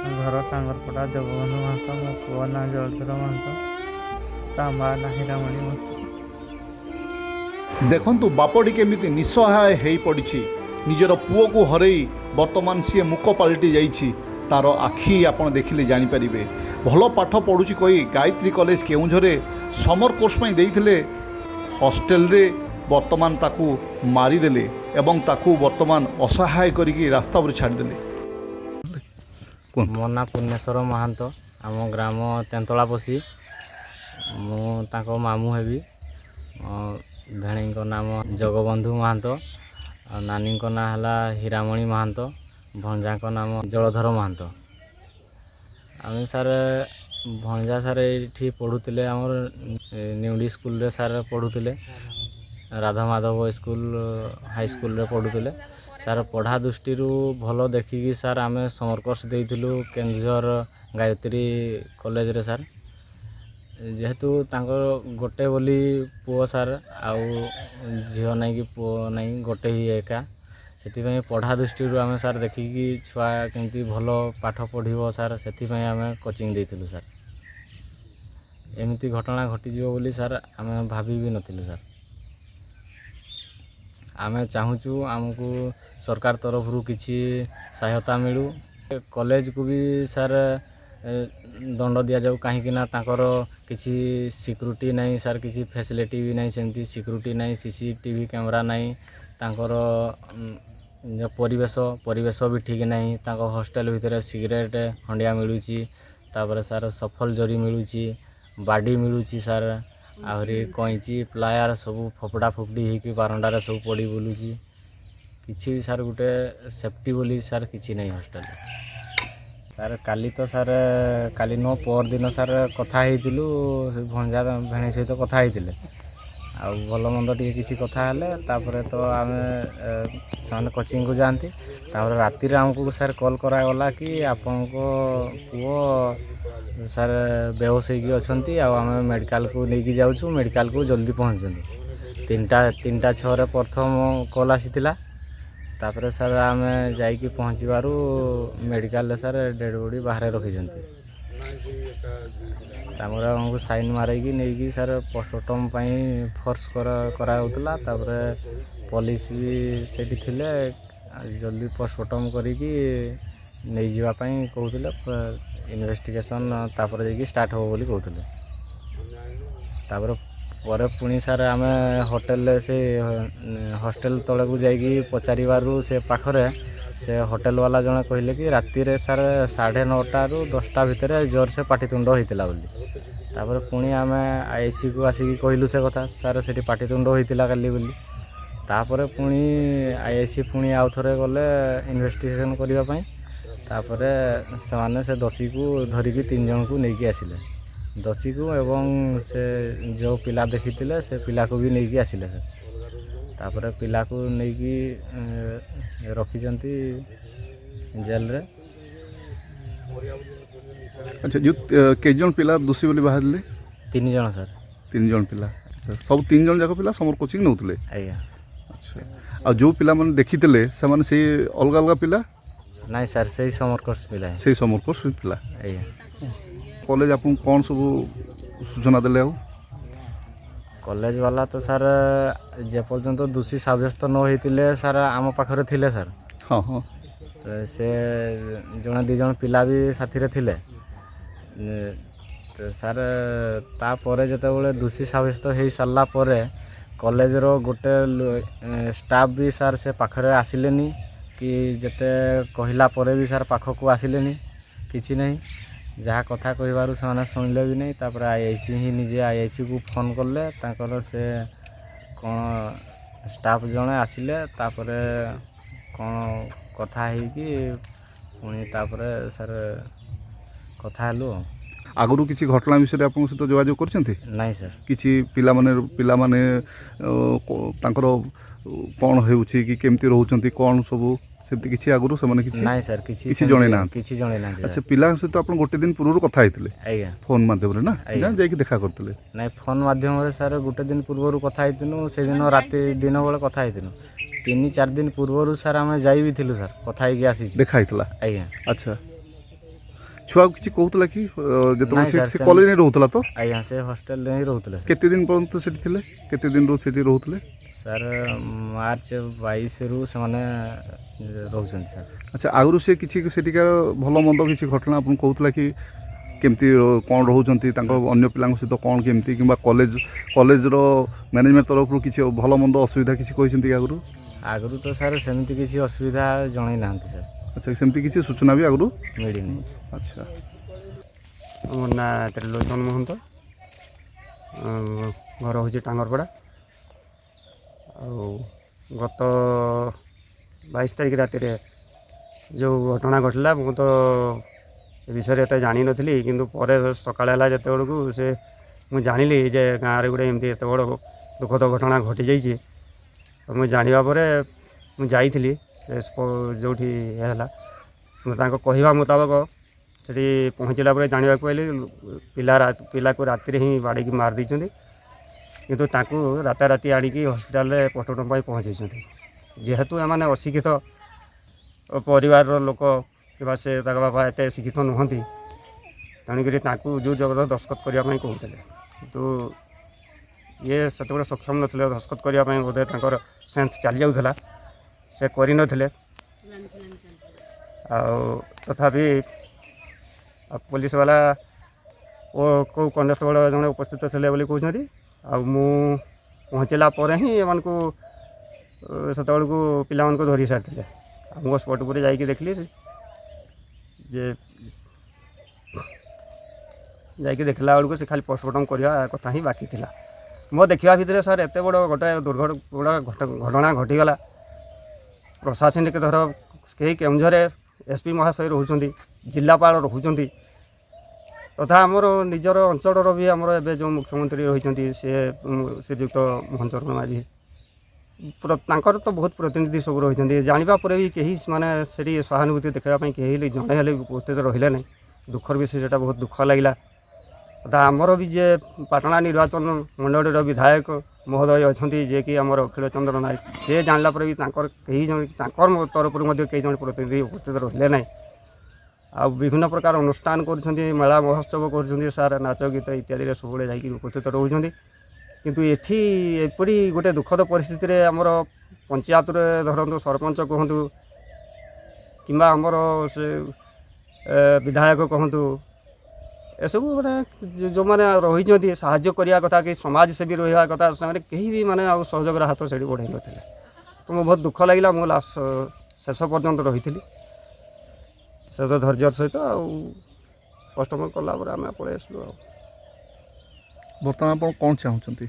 घर टांगरपड़ा जगबंधु महतो मो पुओ ना जलधर महतो ता माँ ना हीरामणि महतो। देखंतु बापटी केमिति निसहाय हेई पड़िछि निजर पुओ को हरई वर्तमान सी मुख पलटि जाइछि तार आखि आपण देखिले जानि परिबे। भल पाठ पढ़ुछि कही गायत्री कॉलेज केउंझरे समर कोर्स पई देइथिले हॉस्टेल रे वर्तमान ताकू मारिदेले एवं ताकू वर्तमान असहाय करिकी रास्ता पर छाड़देले। मो ना पुण्येश्वर महांतो आम ग्राम तेंतला पशी मु ताको मामू हेबी। भेणी नाम जगबंधु महांतो नानी ना है हीरामणि महांतो भंजा नाम जलधर महांतो। आम सार भंजा सार ये पढ़ुले आमर न्यूडी स्कूल रे सार पढ़ुले Radha Madhav school high school रे पढ़ुले। सार पढ़ा दृष्टि भल देखिकी सार आम समर कोर्स देइथिलु केन्दुझर गायत्री कॉलेज रे सार जेहेतु तांकर गोटे बोली पुओ सार आउ झील नाई कि पुओ नाई गोटे ही एका से पढ़ा दृष्टि आम सार देखिकी छुआ केमती भल पाठ पढ़िबो सार से आम कोचिंग देइथिलु सार। एमती घटना घटीजिवो बोली सार आम भाभी भी नथिलु सार। आम चाहूँ आमको सरकार तरफ किसी सहायता मिलू कॉलेज को भी सार दंड दि जाऊ कहीं ताकर किसी सिक्यूरिटी नहीं सार किसी फैसिलिटी भी नहीं सेमती सिक्यूरिटी नहीं सीसीटीवी कैमरा नहीं ताकर जो परिवेश भी ठीक नहीं ताको हॉस्टेल भितर सिगरेट हंडिया मिलूची तापर सार सफल जरी मिलूची बाडी मिलूची सार आहरी कईची प्लायर सब फपड़ा फुपड़ी होगी बारंडार सब पड़ी बुलूची किसी भी सार गोटे सेफ्टी बोली सार किसी नहीं हॉस्टेल सार काली तो सार काली नो पर दिन सार कथा हेतिलु भंजा भेणी सहित कथा हेतिले आ भल मंद टे किसी कथा हेले तापर तो आम से कोचिंग को जाती तापर राति रे हमको सार कॉल करागला कि आपण को पुओ सार बेहोश होगी अच्छी आम मेडिकल को लेकिन जाऊँ मेडिकल को जल्दी पहुँचुँ 3टा 6 प्रथम कॉल आसीला तापर सार आम जाइकी पहुँचबारू मेडिकल सार डेड बॉडी बाहर रखी तापर आमको साइन मारिकी नहीं सार पोस्टमार्टम फोर्स कराउतला तापर पुलिस भी सेठी थिले जल्दी पोस्टमार्टम करिकी नहीं जावाई कहते इन्वेस्टिगेशन तापर जाइए स्टार्ट हो बोली कहते तापर पर पुणी सार आम होटेल से हॉस्टेल तले को जाइए पचारू से पाखरे से होटेल वाला जने कहले कि राति रे सार 9:30 ରୁ 10ଟା भितर जोर से पाटितुंड होइतिला बोली तापर पुणी आम आईसी को आसिकी कहलु से कथा सार से पाटितुंड होइतिला काली बोली तापर पुणी आईसी पुणी आउ थरे गले इन्वेस्टिगेशन करिवा पई तापर से दोषी को धरिकी 3 जन को लेकिन आसिले दोषी को एवं से जो पिला देखी से पिला को भी नहीं आसिले तापर पिला को लेकिन रखिंट जेल रे। अच्छा जो के जन पिला दोषी बोली बाहर 3 जन सर 3 जन पिला अच्छा सब 3 जन जाक पिला समर कोचिंग नौतले आज्ञा। अच्छा आ जो पिला माने देखितले से माने से अलग अलग पिला नहीं सर से समर कोर्स पिला से समर कोर्स पिला आज्ञा। कॉलेज आपन कौन सब सूचना देले हो कॉलेज वाला तो सर जे पर्यंत दोषी साब्यस्त न होइतिले सर आम पाखरे थिले सर। हाँ हाँ से जने 2 जन पिला भी साथी रे थिले तो सर तापर जेतेबेले दोषी साब्यस्त हो सारा पर कॉलेज रो गोटे स्टाफ भी सर से पाखरे आसिलेनी कि जेते कहला पर भी सर पाख को आसिलेनी किछि नहीं जहाँ कथा कहबारू से शुणिले भी नहीं तापर आईआईसी ही निजे आईआईसी को फोन कले ताकर से कौन स्टाफ जने आसिले तापर कौन कथा है कि पुणी तापर सर कथा हेलु आगु किसी घटना विषय आप सहित जोगाजोग करछन्ती नहीं सर किसी पिला माने तांकर कौन होउछि कि केमती रहउछन्ती कौन सब सेमती किसी आगु से माने किसी नहीं सर किसी जणे ना किसी जणे ना। अच्छा पिला सहित आप गोटे दिन पूर्व कथा हेतिले आज्ञा फोन माध्यम रे ना जाइकी देखा करतले नहीं फोन माध्यम रे सर गोटे दिन पूर्व कथा हेतिनु से दिन राति दिन बेले कथा हेतिनु 3-4 दिन पूर्व सर आम जाई भी थिलु सर कथा हेकी आसी देखा हेतला आज्ञा। अच्छा ଛୁଆ କିଛି କହୁଥିଲା କି ଯେତେବେଳେ ନାଇଁ ସାର୍, ସେ କଲେଜରେ ରହୁଥିଲା ତ ଆଜ୍ଞା ସେ ହଷ୍ଟେଲରେ ହିଁ ରହୁଥିଲେ ସାର୍। କେତେ ଦିନ ପର୍ଯ୍ୟନ୍ତ ସେଠି ଥିଲେ? କେତେ ଦିନରୁ ସେଠି ରହୁଥିଲେ? ସାର୍ ମାର୍ଚ୍ଚ 22ରୁ ସେମାନେ ରହୁଛନ୍ତି ସାର୍। ଆଚ୍ଛା, ଆଗରୁ ସେ କିଛି ସେଠିକାର ଭଲ ମନ୍ଦ କିଛି ଘଟଣା ଆପଣଙ୍କୁ କହୁଥିଲା କି କେମିତି କ'ଣ ରହୁଛନ୍ତି ତାଙ୍କ ଅନ୍ୟ ପିଲାଙ୍କ ସହିତ କ'ଣ କେମିତି, କିମ୍ବା କଲେଜର ମ୍ୟାନେଜମେଣ୍ଟ ତରଫରୁ କିଛି ଭଲ ମନ୍ଦ ଅସୁବିଧା କିଛି କହିଛନ୍ତି କି ଆଗରୁ? ଆଗରୁ ତ ସାର୍ ସେମିତି କିଛି ଅସୁବିଧା ଜଣାଇ ନାହାନ୍ତି ସାର୍, ଆଚ୍ଛା, ସେମିତି କିଛି ସୂଚନା ବି ଆଗରୁ? ମିଳିନି। ଆଚ୍ଛା, ମୋ ନାଁ ତ୍ରିଲୋଚନ ମହନ୍ତ, ଘର ହେଉଛି ଟାଙ୍ଗରପଡ଼ା। ଆଉ ଗତ 22 ତାରିଖ ରାତିରେ ଯେଉଁ ଘଟଣା ଘଟିଲା, ମୁଁ ତ ଏ ବିଷୟରେ ଏତେ ଜାଣିନଥିଲି, କିନ୍ତୁ ପରେ ସକାଳ ହେଲା ଯେତେବେଳକୁ ମୁଁ ଜାଣିଲି ଯେ ଗାଁରେ ଗୋଟେ ଏମିତି ଏତେ ବଡ଼ ଦୁଃଖଦ ଘଟଣା ଘଟିଯାଇଛି। ମୁଁ ଜାଣିବା ପରେ ମୁଁ ଯାଇଥିଲି ଯେଉଁଠି ହେଲା, ମୁଁ ତାଙ୍କ କହିବା ମୁତାବକ ସେଠି ପହଞ୍ଚିଲା ପରେ ଜାଣିବାକୁ ପାଇଲି ପିଲାକୁ ରାତିରେ ହିଁ ବାଡ଼େଇକି ମାରି ଦେଇଛନ୍ତି, କିନ୍ତୁ ତାଙ୍କୁ ରାତାରାତି ଆଣିକି ହସ୍ପିଟାଲରେ ପୋଷ୍ଟମର୍ଟମ୍ ପାଇଁ ପହଞ୍ଚାଇଛନ୍ତି। ଯେହେତୁ ଏମାନେ ଅଶିକ୍ଷିତ ପରିବାରର ଲୋକ କିମ୍ବା ସେ ତାଙ୍କ ବାପା ଏତେ ଶିକ୍ଷିତ ନୁହନ୍ତି, ତେଣୁକରି ତାଙ୍କୁ ଯେଉଁ ଜବରଦସ୍ତ ଦସ୍ତଖତ କରିବା ପାଇଁ କହୁଥିଲେ, କିନ୍ତୁ ଇଏ ସେତେବେଳେ ସକ୍ଷମ ନଥିଲେ ଦସ୍ତଖତ କରିବା ପାଇଁ। ବୋଧେ ତାଙ୍କର ସେନ୍ସ ଚାଲି ଯାଉଥିଲା, ସେ କରିନଥିଲେ। ଆଉ ତଥାପି ପୋଲିସ ବାଲା ଓ କେଉଁ କନେଷ୍ଟବଳ ଜଣେ ଉପସ୍ଥିତ ଥିଲେ ବୋଲି କହୁଛନ୍ତି। ଆଉ ମୁଁ ପହଞ୍ଚିଲା ପରେ ହିଁ ଏମାନଙ୍କୁ ସେତେବେଳକୁ ପିଲାମାନଙ୍କୁ ଧରି ସାରିଥିଲେ। ଆଉ ମୁଁ ସ୍ପଟ୍ ଉପରେ ଯାଇକି ଦେଖିଲି ଯେ ଯାଇକି ଦେଖିଲା ବେଳକୁ ସେ ଖାଲି ପୋଷ୍ଟମର୍ଟମ୍ କରିବା କଥା ହିଁ ବାକି ଥିଲା। ମୋ ଦେଖିବା ଭିତରେ ସାର୍ ଏତେ ବଡ଼ ଗୋଟେ ଘଟଣା ଘଟିଗଲା। ପ୍ରଶାସନିକ ଧର କେହି କେଉଁଝରରେ SP ମହାଶୟ ରହୁଛନ୍ତି, ଜିଲ୍ଲାପାଳ ରହୁଛନ୍ତି, ତଥା ଆମର ନିଜର ଅଞ୍ଚଳର ବି ଆମର ଏବେ ଯେଉଁ ମୁଖ୍ୟମନ୍ତ୍ରୀ ରହିଛନ୍ତି ସେ ଶ୍ରୀଯୁକ୍ତ ମୋହନ ଚରଣ ମାଝୀ, ତାଙ୍କର ତ ବହୁତ ପ୍ରତିନିଧି ସବୁ ରହିଛନ୍ତି। ଜାଣିବା ପରେ ବି କେହି ମାନେ ସେଠି ସହାନୁଭୂତି ଦେଖାଇବା ପାଇଁ କେହି ଜଣେ ହେଲେ ଉପସ୍ଥିତ ରହିଲେ ନାହିଁ। ଦୁଃଖର ବିଷୟ, ସେଇଟା ବହୁତ ଦୁଃଖ ଲାଗିଲା। ତଥା ଆମର ବି ଯିଏ ପାଟଣା ନିର୍ବାଚନ ମଣ୍ଡଳୀର ବିଧାୟକ ମହୋଦୟ ଅଛନ୍ତି, ଯିଏକି ଆମର ଅଖିଳ ଚନ୍ଦ୍ର ନାୟକ, ସେ ଜାଣିଲା ପରେ ବି ତାଙ୍କର ତରଫରୁ ମଧ୍ୟ କେହି ଜଣେ ପ୍ରତିନିଧି ଉପସ୍ଥିତ ରହିଲେ ନାହିଁ। ଆଉ ବିଭିନ୍ନ ପ୍ରକାର ଅନୁଷ୍ଠାନ କରୁଛନ୍ତି, ମେଳା ମହୋତ୍ସବ କରୁଛନ୍ତି ସାର୍, ନାଚ ଗୀତ ଇତ୍ୟାଦିରେ ସବୁବେଳେ ଯାଇକି ଉପସ୍ଥିତ ରହୁଛନ୍ତି। କିନ୍ତୁ ଏଠି ଏପରି ଗୋଟେ ଦୁଃଖଦ ପରିସ୍ଥିତିରେ ଆମର ପଞ୍ଚାୟତରେ ଧରନ୍ତୁ ସରପଞ୍ଚ କୁହନ୍ତୁ କିମ୍ବା ଆମର ସେ ବିଧାୟକ କୁହନ୍ତୁ, ଏସବୁ ମାନେ ଯେଉଁମାନେ ରହିଛନ୍ତି ସାହାଯ୍ୟ କରିବା କଥା, କି ସମାଜସେବୀ ରହିବା କଥା, ସେମାନେ କେହି ବି ମାନେ ଆଉ ସହଯୋଗର ହାତ ସେଠି ବଢ଼ାଇ ନଥିଲେ। ତ ମୁଁ ବହୁତ ଦୁଃଖ ଲାଗିଲା। ମୁଁ ଶେଷ ପର୍ଯ୍ୟନ୍ତ ରହିଥିଲି ଶେଷ ଧୈର୍ଯ୍ୟର ସହିତ। ଆଉ କଷ୍ଟମର କଲା ପରେ ଆମେ ପଳେଇ ଆସିଲୁ। ଆଉ ବର୍ତ୍ତମାନ ଆପଣ କ'ଣ ଚାହୁଁଛନ୍ତି?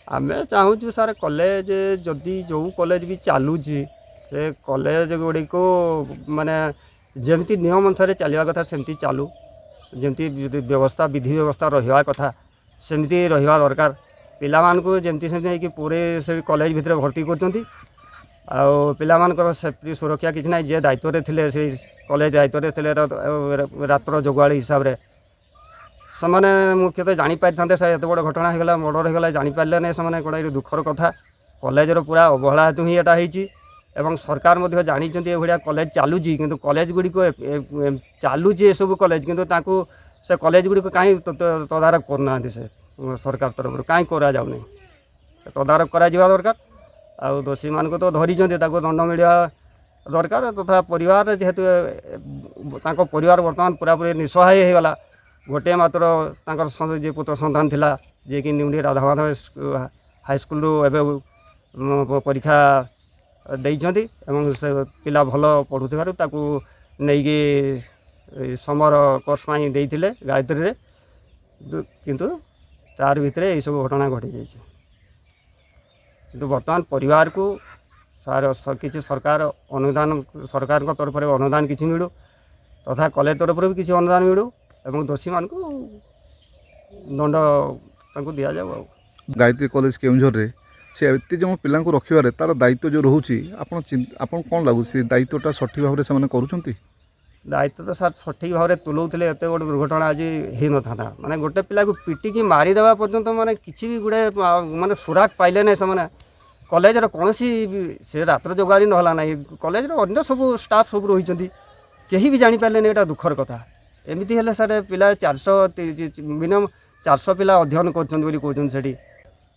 ଆମେ ଚାହୁଁଛୁ ସାର୍, କଲେଜ ଯଦି ଯେଉଁ କଲେଜ ବି ଚାଲୁଛି, ସେ କଲେଜ ଗୁଡ଼ିକୁ ମାନେ ଯେମିତି ନିୟମ ଅନୁସାରେ ଚାଲିବା କଥା ସେମିତି ଚାଲୁ, ଯେମିତି ବ୍ୟବସ୍ଥା ବିଧି ବ୍ୟବସ୍ଥା ରହିବା କଥା ସେମିତି ରହିବା ଦରକାର। ପିଲାମାନଙ୍କୁ ଯେମିତି ସେମିତି ହେଇକି ପୁରୀ ସେ କଲେଜ ଭିତରେ ଭର୍ତ୍ତି କରୁଛନ୍ତି। ଆଉ ପିଲାମାନଙ୍କର ସେଫ୍ଟି ସୁରକ୍ଷା କିଛି ନାହିଁ। ଯିଏ ଦାୟିତ୍ୱରେ ଥିଲେ, ସେଇ କଲେଜ ଦାୟିତ୍ୱରେ ଥିଲେ ରାତ୍ର ଜଗୁଆଳି ହିସାବରେ, ସେମାନେ ମୁଖ୍ୟତଃ ଜାଣିପାରିଥାନ୍ତେ ସାର୍ ଏତେ ବଡ଼ ଘଟଣା ହେଇଗଲା, ମର୍ଡ଼ର ହେଇଗଲା, ଜାଣିପାରିଲେ ନାହିଁ ସେମାନେ। କ'ଣ ଏଇ ଦୁଃଖର କଥା। କଲେଜର ପୁରା ଅବହେଳା ହେତୁ ହିଁ ଏଇଟା ହେଇଛି। ଏବଂ ସରକାର ମଧ୍ୟ ଜାଣିଛନ୍ତି ଏଭଳିଆ କଲେଜ ଚାଲୁଛି, କିନ୍ତୁ କଲେଜ ଗୁଡ଼ିକୁ ଚାଲୁଛି ଏସବୁ କଲେଜ, କିନ୍ତୁ ତାଙ୍କୁ ସେ କଲେଜ ଗୁଡ଼ିକୁ କାହିଁ ତଦାରଖ କରୁନାହାନ୍ତି। ସେ ସରକାର ତରଫରୁ କାହିଁ କରାଯାଉନି, ସେ ତଦାରଖ କରାଯିବା ଦରକାର। ଆଉ ଦୋଷୀମାନଙ୍କୁ ତ ଧରିଛନ୍ତି, ତାକୁ ଦଣ୍ଡ ମିଳିବା ଦରକାର। ତଥା ପରିବାର, ଯେହେତୁ ତାଙ୍କ ପରିବାର ବର୍ତ୍ତମାନ ପୁରାପୁରି ନିଃସହାୟ ହେଇଗଲା। ଗୋଟିଏ ମାତ୍ର ତାଙ୍କର ଯିଏ ପୁତ୍ର ସନ୍ତାନ ଥିଲା, ଯିଏକି ନିଉଣ୍ଡି ରାଧାମାଧବ ହାଇସ୍କୁଲରୁ ଏବେ ପରୀକ୍ଷା ଦେଇଛନ୍ତି, ଏବଂ ସେ ପିଲା ଭଲ ପଢ଼ୁଥିବାରୁ ତାକୁ ନେଇକି ସମର କୋର୍ସ ପାଇଁ ଦେଇଥିଲେ ଗାୟତ୍ରୀରେ, କିନ୍ତୁ ତାର ଭିତରେ ଏଇସବୁ ଘଟଣା ଘଟିଯାଇଛି। କିନ୍ତୁ ବର୍ତ୍ତମାନ ପରିବାରକୁ କିଛି ସରକାର ଅନୁଦାନ, ସରକାରଙ୍କ ତରଫରୁ ଅନୁଦାନ କିଛି ମିଳୁ, ତଥା କଲେଜ ତରଫରୁ ବି କିଛି ଅନୁଦାନ ମିଳୁ, ଏବଂ ଦୋଷୀମାନଙ୍କୁ ଦଣ୍ଡ ତାଙ୍କୁ ଦିଆଯାଉ। ଆଉ ଗାୟତ୍ରୀ କଲେଜ କେଉଁଝରରେ ସେ ଏତେ ଜଣ ପିଲାଙ୍କୁ ରଖିବାରେ ତା'ର ଦାୟିତ୍ୱ ଯେଉଁ ରହୁଛି, ଆପଣ କ'ଣ ଲାଗୁଛି ସେ ଦାୟିତ୍ୱଟା ସଠିକ୍ ଭାବରେ ସେମାନେ କରୁଛନ୍ତି? ଦାୟିତ୍ୱ ତ ସାର୍ ସଠିକ୍ ଭାବରେ ତୁଲାଉଥିଲେ, ଏତେ ବଡ଼ ଦୁର୍ଘଟଣା ଆଜି ହେଇନଥାନ୍ତା। ମାନେ ଗୋଟେ ପିଲାକୁ ପିଟିକି ମାରିଦେବା ପର୍ଯ୍ୟନ୍ତ ମାନେ କିଛି ବି ଗୋଟେ ମାନେ ସୁରାଗ ପାଇଲେ ନାହିଁ ସେମାନେ। କଲେଜର କୌଣସି ସେ ରାତ୍ର ଯୋଗାଳି ନହେଲା ନାହିଁ, କଲେଜର ଅନ୍ୟ ସବୁ ଷ୍ଟାଫ୍ ସବୁ ରହିଛନ୍ତି, କେହି ବି ଜାଣିପାରିଲେନି। ଏଇଟା ଦୁଃଖର କଥା। एमती हेल्ले सार पिला 400 मिनिमम 400 पिला अध्ययन कर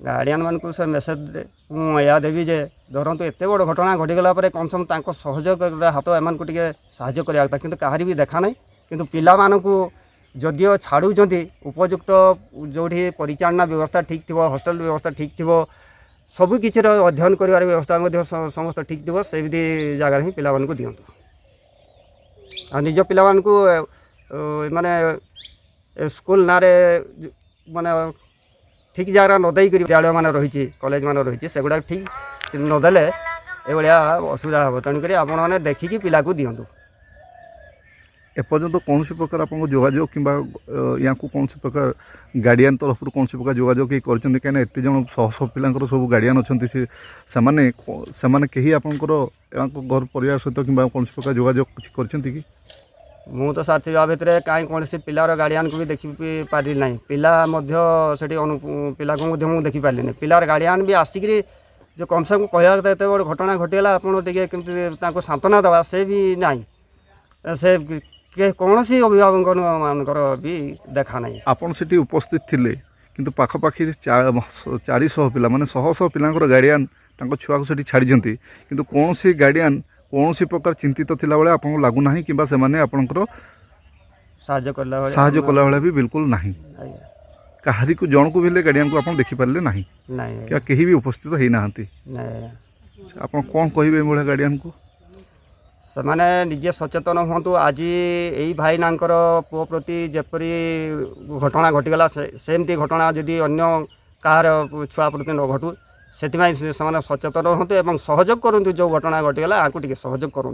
गार्डियन मान से मेसेज मुझे देवी जे धरतु एत बड़ घटना घटीगला कम से कम सहयोग हाथ एम को साहय करा कि कहार भी देखा ना कि पिला जदिओ छाड़ुं उपयुक्त जो परिचालना व्यवस्था ठीक थी हॉस्टल व्यवस्था ठीक थी सबकि अध्ययन कर व्यवस्था समस्त ठीक थी सेमती जगार ही पिला दिंतु आ निज पिला माने स्कूल ना माने ठीक जगह नदेक विद्यालय मान रही कॉलेज मान रही से गुड़ा ठीक नदेले एभलिया असुविधा हम तेणुक आपने देखिकी पिला को दिंतु एपर्यंत कौन प्रकार आप जोगाजोग कि या कौन प्रकार गार्डियन तरफ कौन प्रकार जोगाजोग कहीं कहीं एत जन शह शह पिला सब गार्डियन अच्छा से कहीं आपंकर घर परिवार सहित कि कौन प्रकार जोगाजोग किसी कर मु तो साथी भितर कहीं कौन पिलार गार्डियन को भी देखी पारि ना पिला पिला को देखी पारे ना पिलार गार्डियन भी आसिक जो कम से कम कहवा एत बड़ घटना घटीगला आपको सांत्वना देवा से भी ना से कौन सी अभिभावक मानकर भी देखा ना आपन से उपस्थित थिले किंतु पाखापाखि 400 पिला माने 100 पिलांकर गार्डियन छुआ को छाड़ी किंतु कौन सी गार्डियन कौन सी प्रकार चिंतित थिला बेले आपको लगुना कि आपणकर साहाय्य कला बेले भी बिल्कुल नहीं कहारी को जन को भी गार्डियन को आप देखिपारे ना क्या कहीं भी उपस्थित होना आप कौन कहे भाई गार्डियन को से मैंने निजे सचेतन हूँ आज यही भाई नांकर पुओ प्रति जपरी घटना घटीगला सेमती घटना जदि अन्य कहार छुआ प्रति न घटू से सचेतन हूँ एवं सहयोग करूँ जो घटना घटीगला आपको सहयोग करूँ।